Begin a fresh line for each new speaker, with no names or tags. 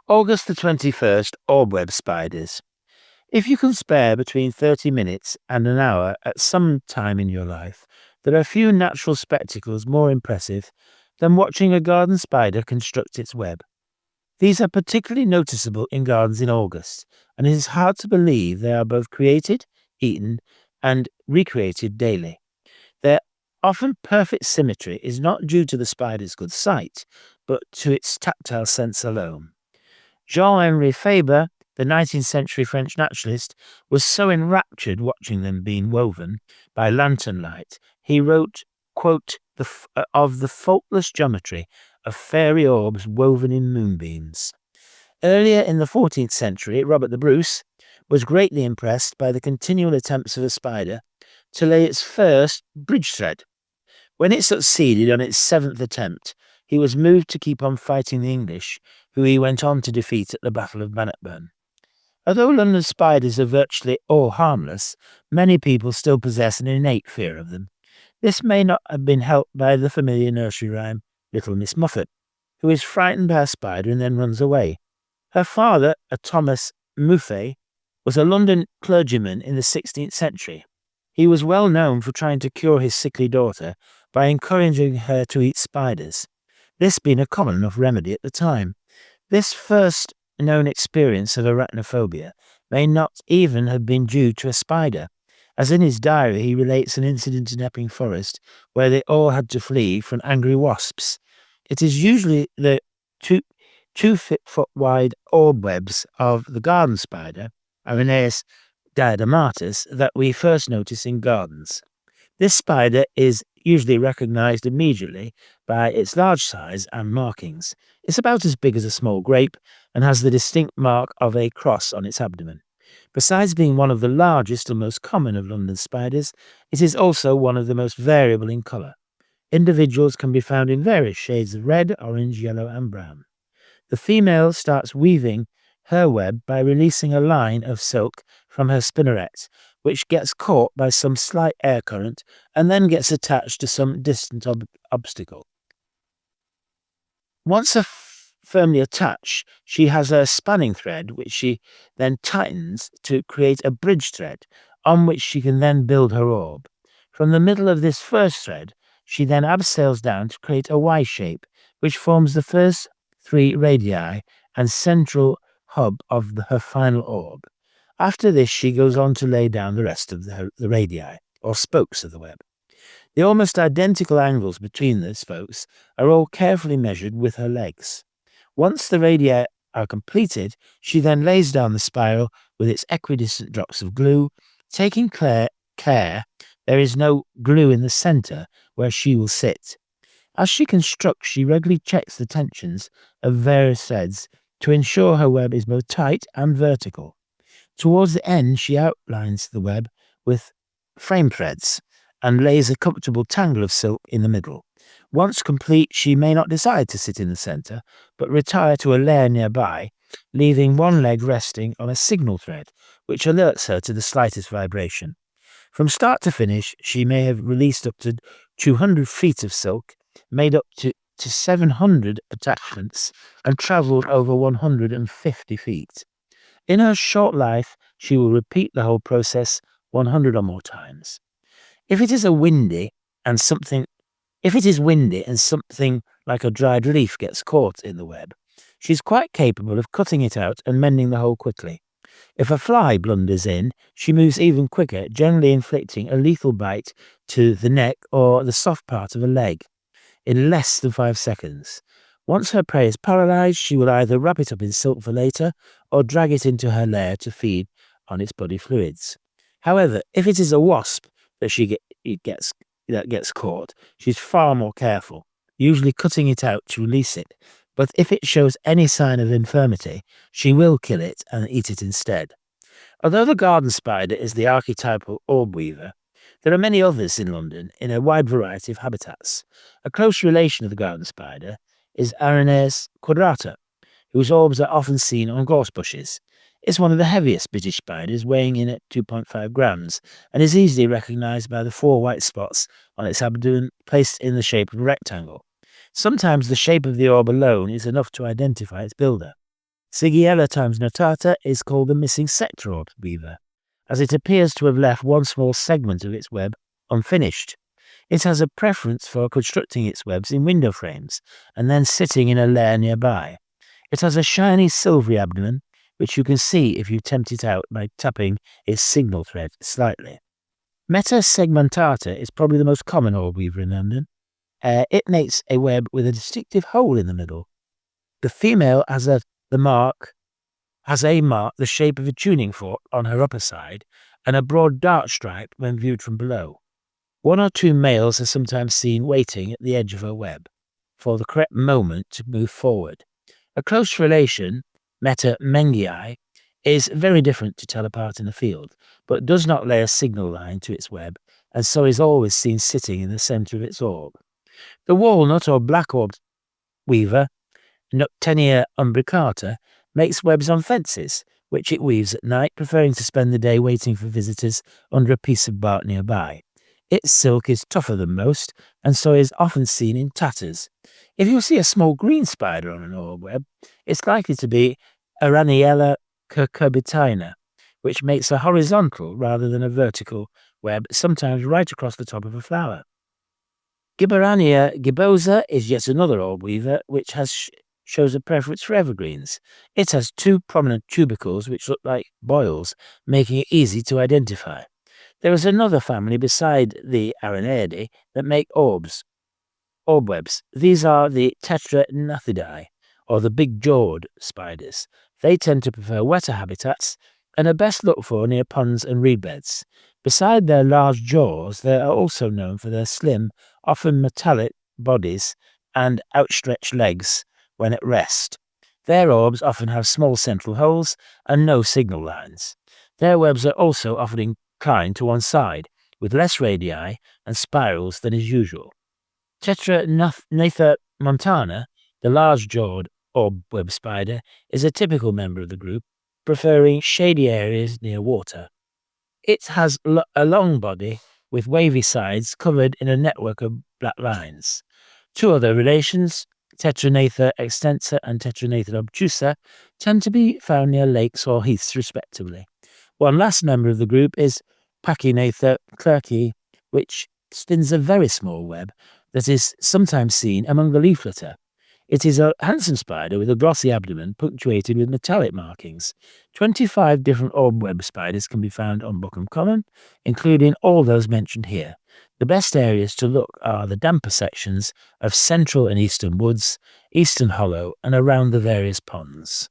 August the 21st, orb-web spiders. If you can spare between 30 minutes and an hour at some time in your life, there are few natural spectacles more impressive than watching a garden spider construct its web. These are particularly noticeable in gardens in August, and it is hard to believe they are both created, eaten, and recreated daily. Their often perfect symmetry is not due to the spider's good sight, but to its tactile sense alone. Jean-Henri Fabre, the 19th century French naturalist, was so enraptured watching them being woven by lantern light, he wrote, quote, of the faultless geometry of fairy orbs woven in moonbeams. Earlier in the 14th century, Robert the Bruce was greatly impressed by the continual attempts of a spider to lay its first bridge thread. When it succeeded on its 7th attempt, he was moved to keep on fighting the English, who he went on to defeat at the Battle of Bannockburn. Although London spiders are virtually all harmless, many people still possess an innate fear of them. This may not have been helped by the familiar nursery rhyme, Little Miss Muffet, who is frightened by a spider and then runs away. Her father, a Thomas Muffet, was a London clergyman in the 16th century. He was well known for trying to cure his sickly daughter by encouraging her to eat spiders, this being a common enough remedy at the time. This first known experience of arachnophobia may not even have been due to a spider, as in his diary he relates an incident in Epping Forest where they all had to flee from angry wasps. It is usually the 2 foot wide orb webs of the garden spider, Arenaeus diadematus, that we first notice in gardens. This spider is usually recognized immediately by its large size and markings. It's about as big as a small grape and has the distinct mark of a cross on its abdomen. Besides being one of the largest and most common of London spiders, it is also one of the most variable in colour. Individuals can be found in various shades of red, orange, yellow, and brown. The female starts weaving her web by releasing a line of silk from her spinneret, which gets caught by some slight air current and then gets attached to some distant obstacle. Once firmly attached, she has a spanning thread, which she then tightens to create a bridge thread, on which she can then build her orb. From the middle of this first thread, she then abseils down to create a Y shape, which forms the first 3 radii and central hub of her final orb. After this, she goes on to lay down the rest of the radii, or spokes of the web. The almost identical angles between the spokes are all carefully measured with her legs. Once the radii are completed, she then lays down the spiral with its equidistant drops of glue, taking care there is no glue in the center where she will sit. As she constructs, she regularly checks the tensions of various threads to ensure her web is both tight and vertical. Towards the end, she outlines the web with frame threads and lays a comfortable tangle of silk in the middle. Once complete, she may not decide to sit in the center, but retire to a layer nearby, leaving one leg resting on a signal thread, which alerts her to the slightest vibration. From start to finish, she may have released up to 200 feet of silk, made up to 700 attachments, and travelled over 150 feet. In her short life, she will repeat the whole process 100 or more times. If it is windy and something like a dried leaf gets caught in the web, she's quite capable of cutting it out and mending the hole quickly. If a fly blunders in, she moves even quicker, generally inflicting a lethal bite to the neck or the soft part of a leg in less than 5 seconds. Once her prey is paralyzed, she will either wrap it up in silk for later or drag it into her lair to feed on its body fluids. However, if it is a wasp that gets caught, she's far more careful, usually cutting it out to release it. But if it shows any sign of infirmity, she will kill it and eat it instead. Although the garden spider is the archetypal orb weaver, there are many others in London in a wide variety of habitats. A close relation of the garden spider is Arenaeus quadrata, whose orbs are often seen on gorse bushes. It's one of the heaviest British spiders, weighing in at 2.5 grams, and is easily recognized by the 4 white spots on its abdomen placed in the shape of a rectangle. Sometimes the shape of the orb alone is enough to identify its builder. Sigiella times notata is called the missing sector orb weaver, as it appears to have left one small segment of its web unfinished. It has a preference for constructing its webs in window frames and then sitting in a lair nearby. It has a shiny silvery abdomen, which you can see if you tempt it out by tapping its signal thread slightly. Meta segmentata is probably the most common orb weaver in London. It makes a web with a distinctive hole in the middle. The female has a mark the shape of a tuning fork on her upper side and a broad dark stripe when viewed from below. One or two males are sometimes seen waiting at the edge of her web for the correct moment to move forward. A close relation, Meta mengii, is very different to tell apart in the field, but does not lay a signal line to its web, and so is always seen sitting in the centre of its orb. The walnut or black orb weaver, Noctenia umbricata, makes webs on fences, which it weaves at night, preferring to spend the day waiting for visitors under a piece of bark nearby. Its silk is tougher than most, and so is often seen in tatters. If you see a small green spider on an orb web, it's likely to be Araniella cucurbitana, which makes a horizontal rather than a vertical web, sometimes right across the top of a flower. Gibberania gibbosa is yet another orb weaver, which shows a preference for evergreens. It has two prominent tubercles which look like boils, making it easy to identify. There is another family beside the Araneidae that make orb webs. These are the Tetranathidae, or the big-jawed spiders. They tend to prefer wetter habitats and are best looked for near ponds and reed beds. Beside their large jaws, they are also known for their slim, often metallic bodies and outstretched legs when at rest. Their orbs often have small central holes and no signal lines. Their webs are also often inclined to one side, with less radii and spirals than is usual. Tetranatha montana, the large-jawed orb web spider, is a typical member of the group, preferring shady areas near water. It has a long body with wavy sides covered in a network of black lines. Two other relations, Tetranatha extensa and Tetranatha obtusa, tend to be found near lakes or heaths respectively. One last member of the group is Pachinatha clerki, which spins a very small web that is sometimes seen among the leaf litter. It is a handsome spider with a glossy abdomen punctuated with metallic markings. 25 different orb web spiders can be found on Bookham Common, including all those mentioned here. The best areas to look are the damper sections of central and eastern woods, Eastern Hollow, and around the various ponds.